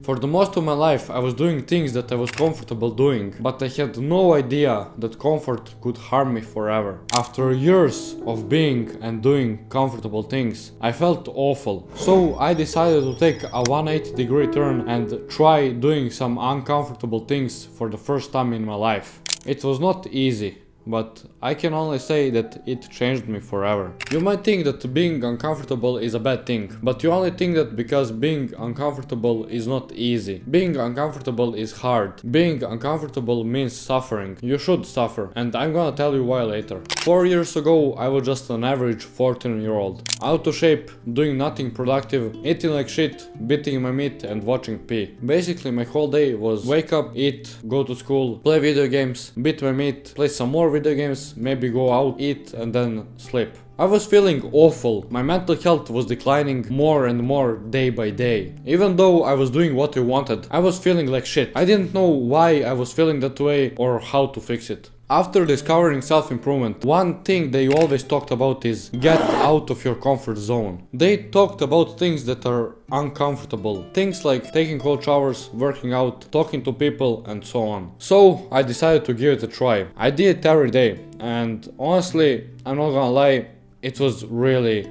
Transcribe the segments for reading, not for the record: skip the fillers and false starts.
For the most of my life, I was doing things that I was comfortable doing, but I had no idea that comfort could harm me forever. After years of being and doing comfortable things, I felt awful. So I decided to take a 180-degree turn and try doing some uncomfortable things for the first time in my life. It was not easy, but I can only say that it changed me forever. You might think that being uncomfortable is a bad thing, but you only think that because being uncomfortable is not easy. Being uncomfortable is hard. Being uncomfortable means suffering. You should suffer, and I'm gonna tell you why later. 4 years ago, I was just an average 14-year-old. Out of shape, doing nothing productive, eating like shit, beating my meat and watching pee. Basically, my whole day was wake up, eat, go to school, play video games, beat my meat, play some more video games, maybe go out, eat and then sleep. I was feeling awful. My mental health was declining more and more day by day. Even though I was doing what I wanted, I was feeling like shit. I didn't know why I was feeling that way or how to fix it. After discovering self-improvement, one thing they always talked about is get out of your comfort zone. They talked about things that are uncomfortable. Things like taking cold showers, working out, talking to people and so on. So I decided to give it a try. I did it every day and honestly, I'm not gonna lie, it was really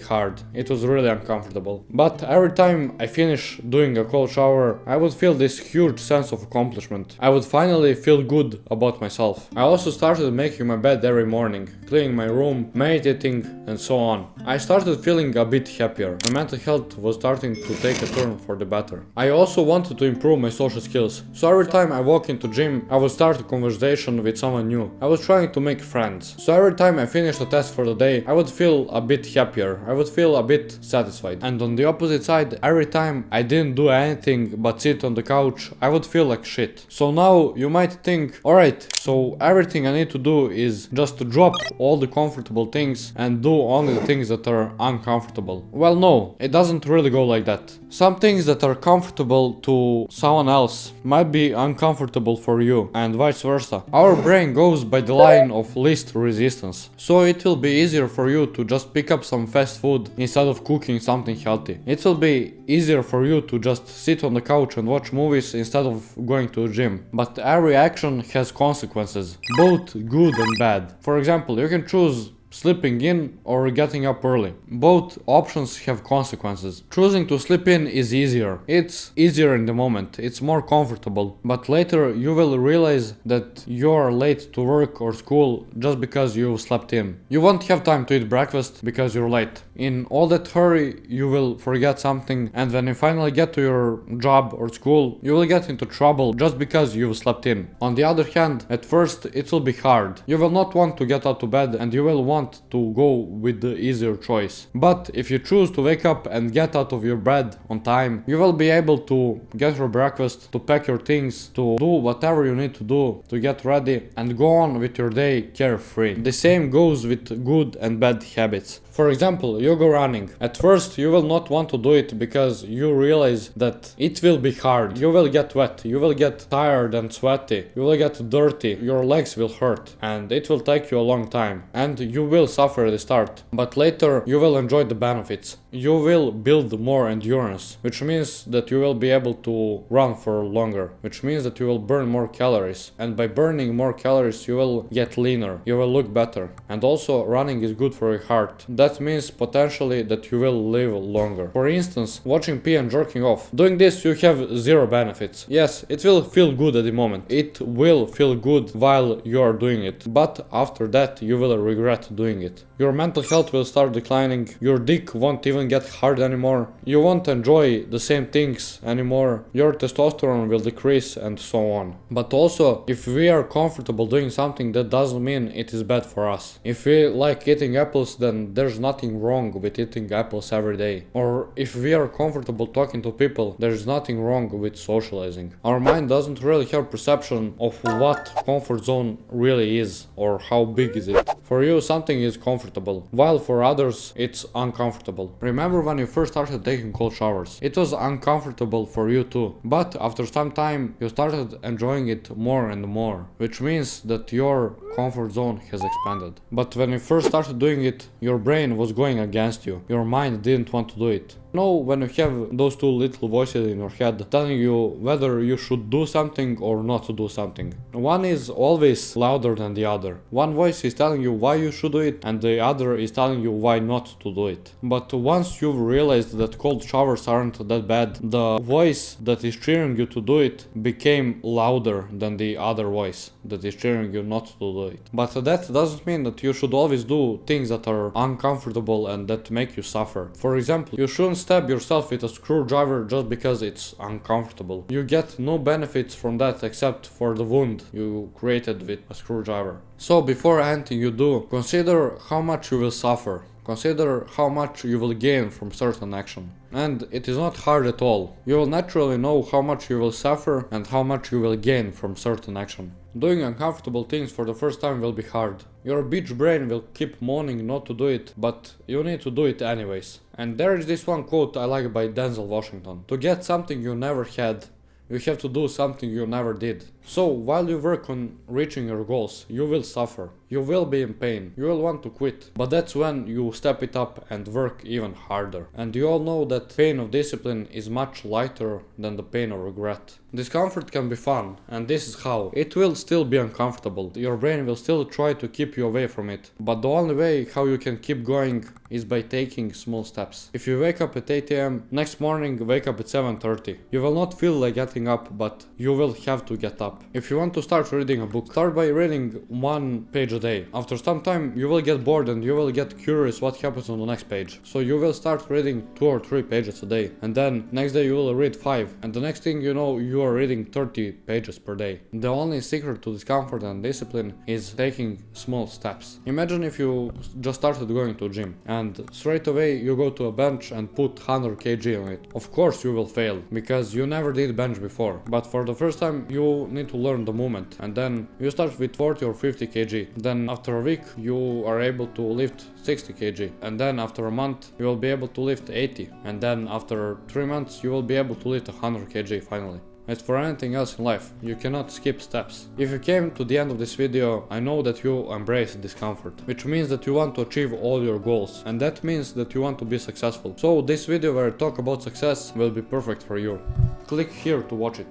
hard. It was really uncomfortable. But every time I finish doing a cold shower, I would feel this huge sense of accomplishment. I would finally feel good about myself. I also started making my bed every morning, cleaning my room, meditating and so on. I started feeling a bit happier. My mental health was starting to take a turn for the better. I also wanted to improve my social skills. So every time I walk into gym, I would start a conversation with someone new. I was trying to make friends. So every time I finished a test for the day, I would feel a bit happier. I would feel a bit satisfied. And on the opposite side, every time I didn't do anything but sit on the couch, I would feel like shit. So now you might think, alright, so everything I need to do is just to drop all the comfortable things and do only the things that are uncomfortable. Well, no, it doesn't really go like that. Some things that are comfortable to someone else might be uncomfortable for you, and vice versa. Our brain goes by the line of least resistance. So it will be easier for you to just pick up some fast food instead of cooking something healthy. It will be easier for you to just sit on the couch and watch movies instead of going to a gym. But every action has consequences, both good and bad. For example, you can choose sleeping in or getting up early. Both options have consequences. Choosing to sleep in is easier. It's easier in the moment. It's more comfortable. But later you will realize that you're late to work or school just because you slept in. You won't have time to eat breakfast because you're late. In all that hurry, you will forget something, and when you finally get to your job or school, you will get into trouble just because you slept in. On the other hand, at first it will be hard. You will not want to get out of bed and you will want to go with the easier choice. But if you choose to wake up and get out of your bed on time, you will be able to get your breakfast, to pack your things, to do whatever you need to do, to get ready and go on with your day carefree. The same goes with good and bad habits. For example, you go running. At first you will not want to do it because you realize that it will be hard. You will get wet, you will get tired and sweaty, you will get dirty, your legs will hurt and it will take you a long time and you will suffer at the start. But later you will enjoy the benefits. You will build more endurance, which means that you will be able to run for longer, which means that you will burn more calories, and by burning more calories you will get leaner, you will look better. And also running is good for your heart. That means potentially that you will live longer. For instance, watching pee and jerking off. Doing this you have zero benefits. Yes, it will feel good at the moment. It will feel good while you are doing it, but after that you will regret doing it. Your mental health will start declining, your dick won't even get hard anymore, you won't enjoy the same things anymore, your testosterone will decrease and so on. But also, if we are comfortable doing something, that doesn't mean it is bad for us. If we like eating apples, then there's nothing wrong with eating apples every day. Or if we are comfortable talking to people, there's nothing wrong with socializing. Our mind doesn't really have perception of what comfort zone really is or how big is it. For you, something is comfortable, while for others it's uncomfortable. Remember when you first started taking cold showers? It was uncomfortable for you too, but after some time you started enjoying it more and more, which means that your comfort zone has expanded. But when you first started doing it, your brain was going against you. Your mind didn't want to do it. Know when you have those two little voices in your head telling you whether you should do something or not to do something. One is always louder than the other. One voice is telling you why you should do it and the other is telling you why not to do it. But once you've realized that cold showers aren't that bad, the voice that is cheering you to do it became louder than the other voice that is cheering you not to do it. But that doesn't mean that you should always do things that are uncomfortable and that make you suffer. For example, you shouldn't stab yourself with a screwdriver just because it's uncomfortable. You get no benefits from that except for the wound you created with a screwdriver. So before anything you do, consider how much you will suffer. Consider how much you will gain from certain action. And it is not hard at all. You will naturally know how much you will suffer and how much you will gain from certain action. Doing uncomfortable things for the first time will be hard. Your bitch brain will keep moaning not to do it, but you need to do it anyways. And there is this one quote I like by Denzel Washington. To get something you never had, you have to do something you never did. So while you work on reaching your goals, you will suffer. You will be in pain. You will want to quit. But that's when you step it up and work even harder. And you all know that pain of discipline is much lighter than the pain of regret. Discomfort can be fun, and this is how. It will still be uncomfortable. Your brain will still try to keep you away from it. But the only way how you can keep going is by taking small steps. If you wake up at 8 AM, next morning wake up at 7:30. You will not feel like getting up, but you will have to get up. If you want to start reading a book, start by reading one page a day. After some time you will get bored and you will get curious what happens on the next page. So you will start reading 2 or 3 pages a day, and then next day you will read 5, and the next thing you know you are reading 30 pages per day. The only secret to discomfort and discipline is taking small steps. Imagine if you just started going to gym and straight away you go to a bench and put 100 kg on it. Of course you will fail because you never did bench before, but for the first time you need to learn the movement, and then you start with 40 or 50 kg. Then after a week you are able to lift 60 kg, and then after a month you will be able to lift 80, and then after 3 months you will be able to lift 100 kg finally. As for anything else in life, you cannot skip steps. If you came to the end of this video, I know that you embrace discomfort, which means that you want to achieve all your goals, and that means that you want to be successful. So this video where I talk about success will be perfect for you. Click here to watch it.